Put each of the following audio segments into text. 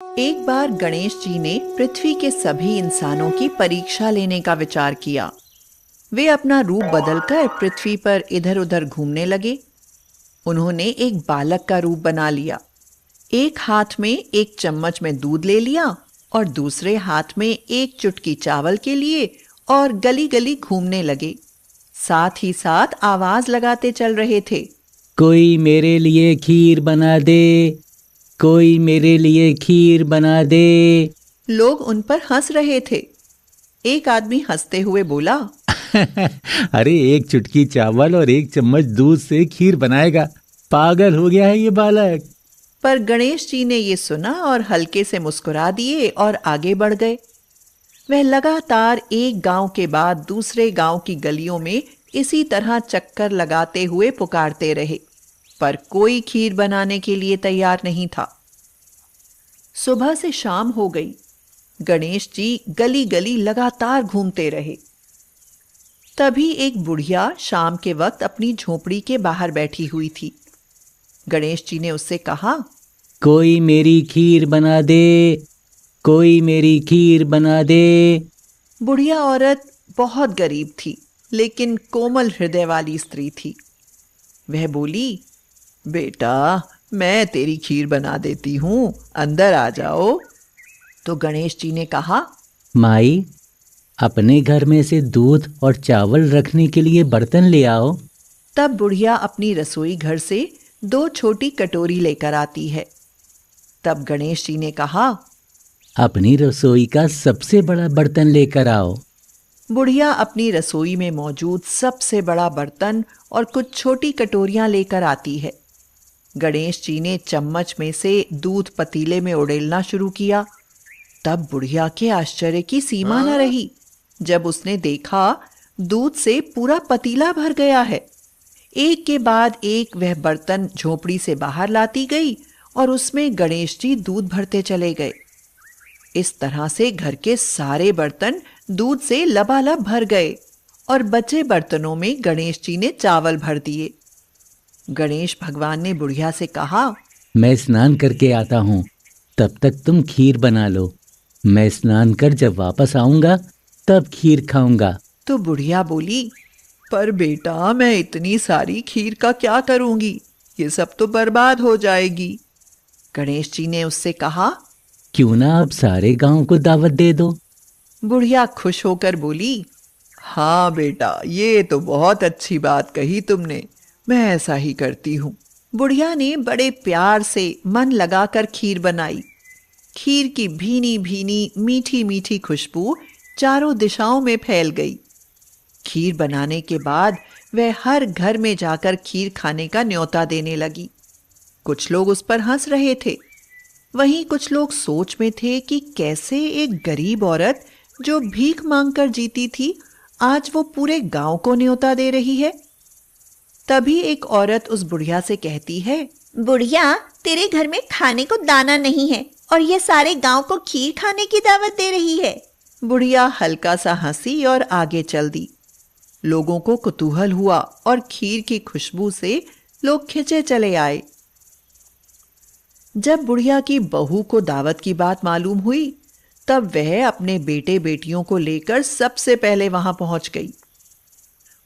एक बार गणेश जी ने पृथ्वी के सभी इंसानों की परीक्षा लेने का विचार किया। वे अपना रूप बदलकर पृथ्वी पर इधर-उधर घूमने लगे। उन्होंने एक बालक का रूप बना लिया। एक हाथ में एक चम्मच में दूध ले लिया और दूसरे हाथ में एक चुटकी चावल के लिए और गली-गली घूमने लगे। साथ ही साथ आवाज लगाते चल रहे थे। कोई मेरे लिए खीर बना दे, कोई मेरे लिए खीर बना दे। लोग उन पर हंस रहे थे। एक आदमी हंसते हुए बोला, अरे एक चुटकी चावल और एक चम्मच दूध से खीर बनाएगा, पागल हो गया है ये बालक। पर गणेश जी ने ये सुना और हल्के से मुस्कुरा दिए और आगे बढ़ गए। वह लगातार एक गांव के बाद दूसरे गांव की गलियों में इसी तरह चक्कर लगाते हुए पुकारते रहे, पर कोई खीर बनाने के लिए तैयार नहीं था। सुबह से शाम हो गई। गणेश जी गली गली लगातार घूमते रहे। तभी एक बुढ़िया शाम के वक्त अपनी झोपड़ी के बाहर बैठी हुई थी। गणेश जी ने उससे कहा, कोई मेरी खीर बना दे, कोई मेरी खीर बना दे। बुढ़िया औरत बहुत गरीब थी, लेकिन कोमल हृदय वाली स्त्री थी। वह बोली, बेटा, मैं तेरी खीर बना देती हूँ, अंदर आ जाओ। तो गणेश जी ने कहा, माई, अपने घर में से दूध और चावल रखने के लिए बर्तन ले आओ। तब बुढ़िया अपनी रसोई घर से 2 छोटी कटोरी लेकर आती है। तब गणेश जी ने कहा, अपनी रसोई का सबसे बड़ा बर्तन लेकर आओ। बुढ़िया अपनी रसोई में मौजूद सबसे बड़ा बर्तन और कुछ छोटी कटोरियां लेकर आती है। गणेश जी ने चम्मच में से दूध पतीले में उड़ेलना शुरू किया। तब बुढ़िया के आश्चर्य की सीमा न रही जब उसने देखा दूध से पूरा पतीला भर गया है। एक के बाद एक वह बर्तन झोपड़ी से बाहर लाती गई और उसमें गणेश जी दूध भरते चले गए। इस तरह से घर के सारे बर्तन दूध से लबालब भर गए और बचे बर्तनों में गणेश जी ने चावल भर दिए। गणेश भगवान ने बुढ़िया से कहा, मैं स्नान करके आता हूँ, तब तक तुम खीर बना लो। मैं स्नान कर जब वापस आऊंगा तब खीर खाऊंगा। तो बुढ़िया बोली, पर बेटा, मैं इतनी सारी खीर का क्या करूंगी? ये सब तो बर्बाद हो जाएगी। गणेश जी ने उससे कहा, क्यों ना अब सारे गांव को दावत दे दो। बुढ़िया खुश होकर बोली, हाँ बेटा, ये तो बहुत अच्छी बात कही तुमने, मैं ऐसा ही करती हूँ। बुढ़िया ने बड़े प्यार से मन लगाकर खीर बनाई। खीर की भीनी भीनी मीठी मीठी खुशबू चारों दिशाओं में फैल गई। खीर बनाने के बाद वह हर घर में जाकर खीर खाने का न्योता देने लगी। कुछ लोग उस पर हंस रहे थे, वहीं कुछ लोग सोच में थे कि कैसे एक गरीब औरत जो भीख मांगकर जीती थी, आज वो पूरे गांव को न्योता दे रही है। तभी एक औरत उस बुढ़िया से कहती है, बुढ़िया, तेरे घर में खाने को दाना नहीं है और ये सारे गांव को खीर खाने की दावत दे रही है। बुढ़िया हल्का सा हंसी और आगे चल दी। लोगों को कुतूहल हुआ और खीर की खुशबू से लोग खिंचे चले आए। जब बुढ़िया की बहू को दावत की बात मालूम हुई, तब वह अपने बेटे बेटियों को लेकर सबसे पहले वहां पहुंच गई।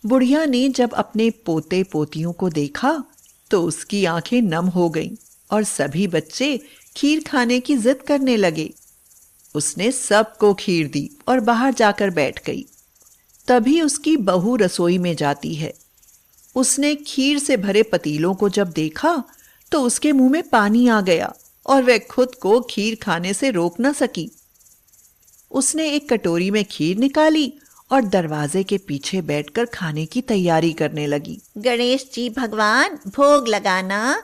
बुढ़िया ने जब अपने पोते पोतियों को देखा तो उसकी आंखें नम हो गईं और सभी बच्चे खीर खाने की जिद करने लगे। उसने सबको खीर दी और बाहर जाकर बैठ गई। तभी उसकी बहू रसोई में जाती है। उसने खीर से भरे पतीलों को जब देखा तो उसके मुंह में पानी आ गया और वह खुद को खीर खाने से रोक न सकी। उसने एक कटोरी में खीर निकाली और दरवाजे के पीछे बैठकर खाने की तैयारी करने लगी। गणेश जी भगवान, भोग लगाना।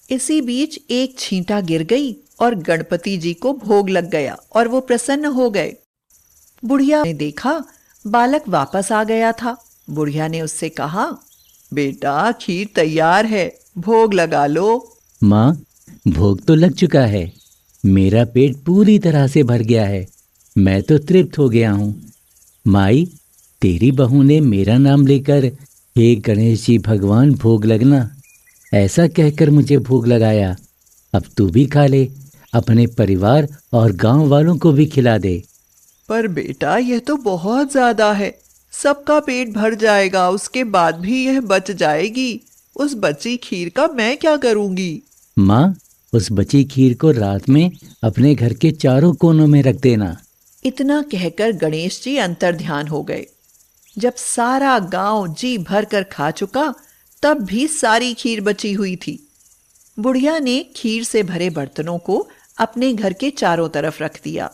इसी बीच एक छींटा गिर गई और गणपति जी को भोग लग गया और वो प्रसन्न हो गए। बुढ़िया ने देखा बालक वापस आ गया था। बुढ़िया ने उससे कहा, बेटा, खीर तैयार है, भोग लगा लो। माँ, भोग तो लग चुका है, मेरा पेट पूरी तरह से भर गया है, मैं तो तृप्त हो गया हूँ। माई, तेरी बहू ने मेरा नाम लेकर हे गणेश जी भगवान भोग लगना ऐसा कहकर मुझे भोग लगाया। अब तू भी खा ले, अपने परिवार और गांव वालों को भी खिला दे। पर बेटा, यह तो बहुत ज्यादा है। सबका पेट भर जाएगा, उसके बाद भी यह बच जाएगी। उस बची खीर का मैं क्या करूंगी? माँ, उस बची खीर को रात में अपने घर के चारों कोनों में रख देना। इतना कहकर गणेश जी अंतर्ध्यान हो गए। जब सारा गांव जी भर कर खा चुका, तब भी सारी खीर बची हुई थी। बुढ़िया ने खीर से भरे बर्तनों को अपने घर के चारों तरफ रख दिया।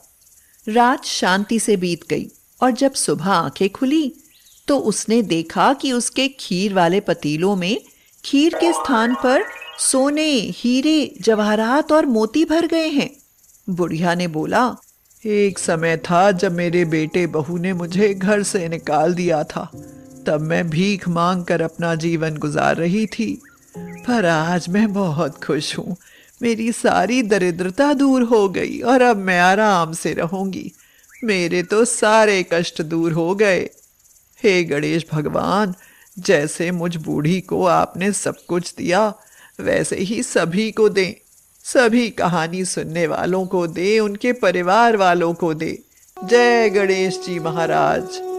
रात शांति से बीत गई और जब सुबह आंखें खुली तो उसने देखा कि उसके खीर वाले पतीलों में खीर के स्थान पर सोने, हीरे, जवाहरात और मोती भर गए हैं। बुढ़िया ने बोला, एक समय था जब मेरे बेटे बहू ने मुझे घर से निकाल दिया था। तब मैं भीख मांग कर अपना जीवन गुजार रही थी, पर आज मैं बहुत खुश हूँ। मेरी सारी दरिद्रता दूर हो गई और अब मैं आराम से रहूंगी। मेरे तो सारे कष्ट दूर हो गए। हे गणेश भगवान, जैसे मुझ बूढ़ी को आपने सब कुछ दिया, वैसे ही सभी को दें। सभी कहानी सुनने वालों को दे, उनके परिवार वालों को दे। जय गणेश जी महाराज।